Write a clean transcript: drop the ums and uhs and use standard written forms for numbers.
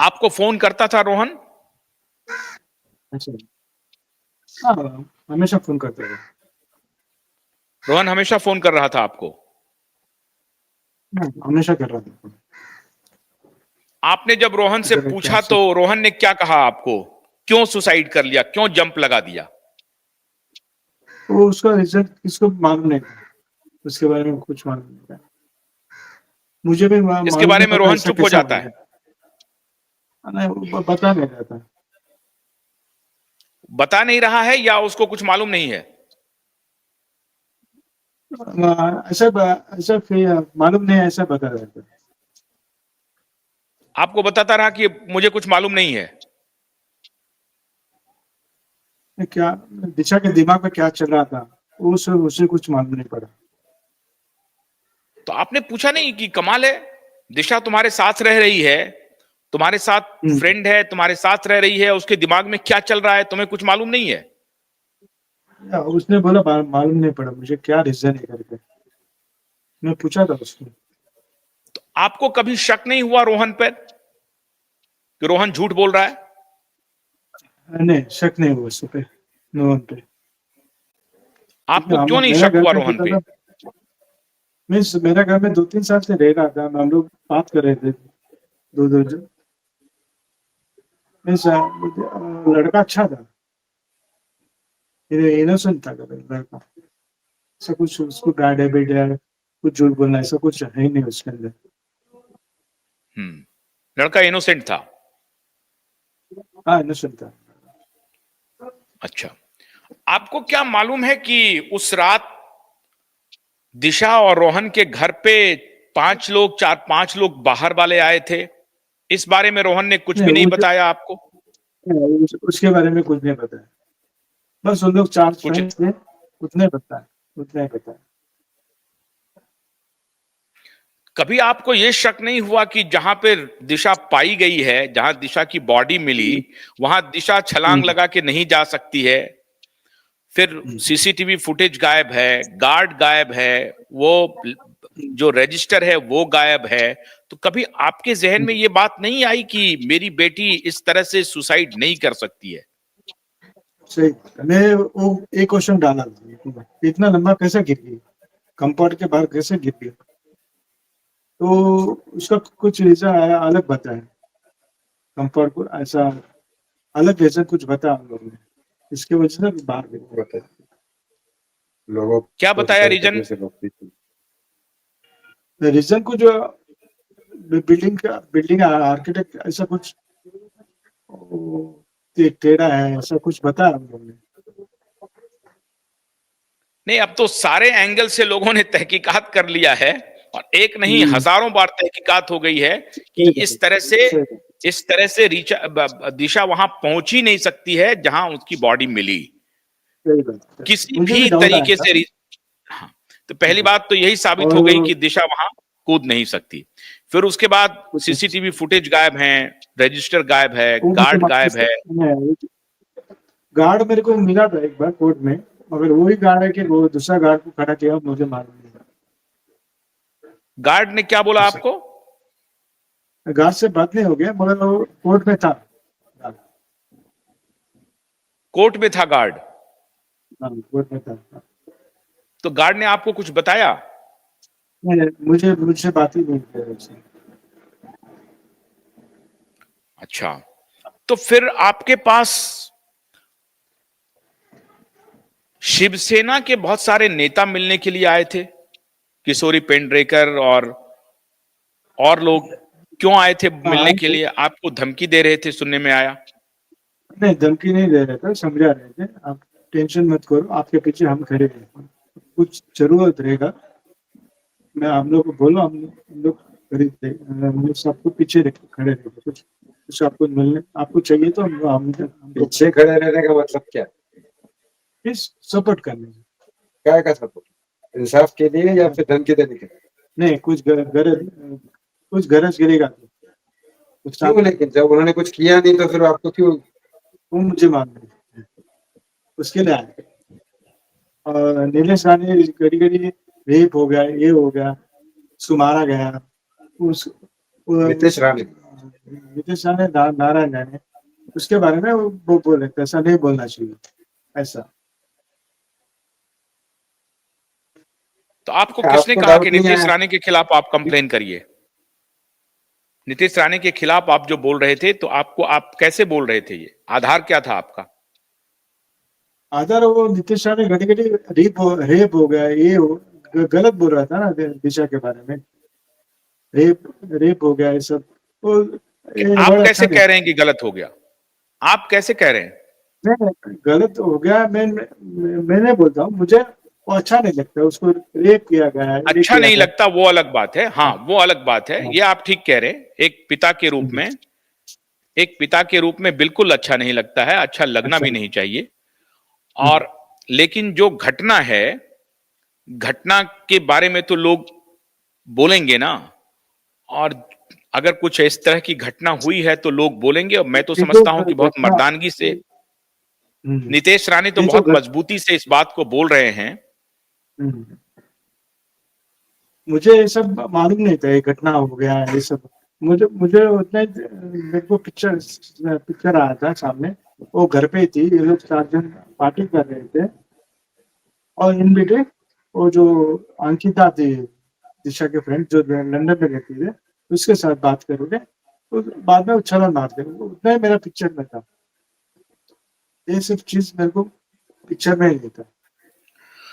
आपको फोन करता था रोहन? अच्छा, हाँ, हमेशा फोन करते थे। रोहन हमेशा फोन कर रहा था आपको? हाँ, हमेशा कर रहा था। आपने जब रोहन से अगर क्या पूछा तो रोहन ने क्या कहा आपको? क्यों सुसाइड कर लिया, क्यों जंप लगा दिया? तो उसका रिजल्ट किसको मालूम नहीं था, उसके बारे में कुछ मालूम नहीं था। मुझे भी इसके मालूम बारे नहीं में पड़ा रोहन ऐसा चुप हो कैसा हो जाता है? गया। नहीं, वो बता नहीं रहा था। बता नहीं रहा है या उसको कुछ मालूम नहीं है? ऐसा ऐसा फिर मालूम नहीं, ऐसा बता रहा था। आपको बताता रहा कि मुझे कुछ मालूम नहीं है? क्या दिशा के दिमाग में क्या चल रहा था, उसे कुछ मालूम नहीं पड़ा। तो आपने पूछा नहीं कि कमाल है, दिशा तुम्हारे साथ रह रही है, तुम्हारे साथ फ्रेंड है, तुम्हारे साथ रह रही है, उसके दिमाग में क्या चल रहा है तुम्हें कुछ मालूम नहीं है? उसने बोला मालूम नहीं पड़ा मुझे क्या रीजन है करके। मैं पूछा था उसको। तो आपको कभी शक नहीं हुआ रोहन पर कि रोहन झूठ बोल रहा है? नहीं, शक नहीं हुआ उस पे, रोहन पे। आपको क्यों नहीं मेरा शक घर हुआ में रोहन होता पे? था। मीन्स मेरा घर में 2-3 साल से रह रहा था, हम लोग बात कर रहे थे दो दो मीन्स लड़का अच्छा था, इनोसेंट था लड़का। ऐसा कुछ उसको बैड हैबिट है, कुछ झूठ बोलना, ऐसा कुछ है ही नहीं उसके अंदर। लड़का इनोसेंट था? हाँ, इनोसेंट था। अच्छा, आपको क्या मालूम है कि उस रात दिशा और रोहन के घर पे 5 लोग, 4-5 लोग बाहर वाले आए थे? इस बारे में रोहन ने कुछ नहीं, भी नहीं बताया आपको? उसके बारे में कुछ नहीं पता है। बस उन लोग 4 कुछ फ्रेंड्स थे, उतना ही पता है, उतना ही पता है। कभी आपको यह शक नहीं हुआ कि जहां पे दिशा पाई गई है, जहां दिशा की बॉडी मिली, वहां दिशा छलांग लगा के नहीं जा सकती है? फिर सीसीटीवी फुटेज गायब है, गार्ड गायब है, वो जो रजिस्टर है वो गायब है। तो कभी आपके जहन में ये बात नहीं आई कि मेरी बेटी इस तरह से सुसाइड नहीं कर सकती है? सही। मैं वो एक क्वेश्चन डाला था, इतना लंबा कैसे गिर गई, कंपाउंड के बाहर कैसे गिर गई। तो उसका कुछ रीजन आया, अलग बताया। कंपाउंड को ऐसा अलग रीजन कुछ बताया हम लोगों ने, इसके वजह से बाहर गिर गई। लोगों क्या को बताया सुसाइड रीजन? करने से रोकती थी। रीजन को जो बिल्डिंग आर्किटेक्ट ऐसा कुछ टेढ़ा है, ऐसा कुछ बताया हम लोगों ने। नहीं, अब तो सारे एंगल से लोगों ने तहकीकात कर लिया है, और एक नहीं हजारों बार तहकीकात हो गई है कि इस तरह से दिशा वहां पहुंच ही नहीं सकती है जहां उसकी बॉडी मिली, किसी मुझे भी भी डाउट आया तरीके था। से। हाँ, तो पहली बात तो यही साबित हो गई और कि दिशा वहां कूद नहीं सकती। फिर उसके बाद सीसीटीवी फुटेज गायब है, रजिस्टर गायब है, वो मुझे गार्ड गायब है। गार्ड मेरे को मिला था एक बार कोर्ट में, मगर वही गार्ड है कि वो दूसरा गार्ड को खड़ा किया मुझे मालूम नहीं। गार्ड ने क्या बोला आपको? गार्ड से बात नहीं हो गया, मगर वो कोर्ट में था। कोर्ट में था गार्ड? हाँ, कोर्ट में था। तो गार्ड ने आपको कुछ बताया? मुझसे बात ही नहीं की उसने। अच्छा, तो फिर आपके पास शिवसेना के बहुत सारे नेता मिलने के लिए आए थे, किशोरी पेंड्रेकर और लोग क्यों आए थे मिलने के लिए? आपको धमकी दे रहे थे, सुनने में आया। नहीं, धमकी नहीं दे रहे थे, समझा रहे थे, आप टेंशन मत करो, आपके पीछे हम खड़े हैं, कुछ जरूरत रहेगा मैं हम लोग को बोलो, हम लोग खरीद थे, हम लोग सबको पीछे खड़े रहेंगे। कुछ आपको मिलने आपको चाहिए तो हमको पीछे खड़े रहने का मतलब क्या? सपोर्ट करने। क्या का सपोर्ट? इंसाफ के लिए या फिर धमकी देने के लिए? नहीं, कुछ गरज गिरेगा तो क्यों? लेकिन जब उन्होंने कुछ किया नहीं तो फिर आपको क्यों? वो मुझे मालूम है, उसके लिए आए। और नीलेश रानी घड़ी घड़ी रेप हो गया, ये हो गया, उसको मारा गया। नितेश राणे? नीतीश राणे नारायण राणे उसके बारे में वो बोले थे ऐसा नहीं बोलना चाहिए ऐसा। तो आपको किसने आपको कहा डाउट कि नहीं नीतीश आया? राणे के खिलाफ आप कंप्लेन करिए? नीतीश राणे के खिलाफ आप जो बोल रहे थे तो आपको आप कैसे बोल रहे थे? ये आधार क्या था आपका? आधार वो नीतीश राणे घड़ी घड़ी रेप हो गया ये गलत बोल रहा था ना दिशा के बारे में। रेप हो गया ये सब वो ये आप वर्ड अच्छा कैसे नहीं। कह रहे हैं कि गलत हो गया? आप कैसे कह रहे हैं? नहीं गलत हो गया मैं नहीं बोलता हूँ मुझे वो अच्छा नहीं लगता उसको रेप किया गया है ये अच्छा किया नहीं गया। लगता वो अलग बात है। हाँ, वो अलग बात है। हाँ, ये आप ठीक कह रहे हैं। एक पिता के रूप में बिल्कुल अच्छा नहीं लगता है, अच्छा लगना अच्छा भी नहीं चाहिए। और लेकिन जो घटना है, घटना के बारे में तो लोग बोलेंगे ना। और अगर कुछ इस तरह की घटना हुई है तो लोग बोलेंगे। और मैं तो ये जो समझता हूं कि बहुत घटना मर्दानगी से हम्म, नितेश राणे तो ये जो बहुत मजबूती से इस बात को बोल रहे हैं। हम्म, मुझे ये सब मालूम नहीं था ये घटना हो गया है ये सब। मुझे मुझे उतना ही मेरे को पिक्चर आया था सामने वो घर पे ही थी ये लोग 4 जन पार्टी कर रहे थे और इन बिटवीन वो जो अंकिता थी दिशा के फ्रेंड जो लंदन में रहती थे उसके साथ बात करोगे तो बाद में वो छलांग मार दे उतना ही मेरा पिक्चर में था। ये सब चीज मेरे को पिक्चर में ही नहीं था।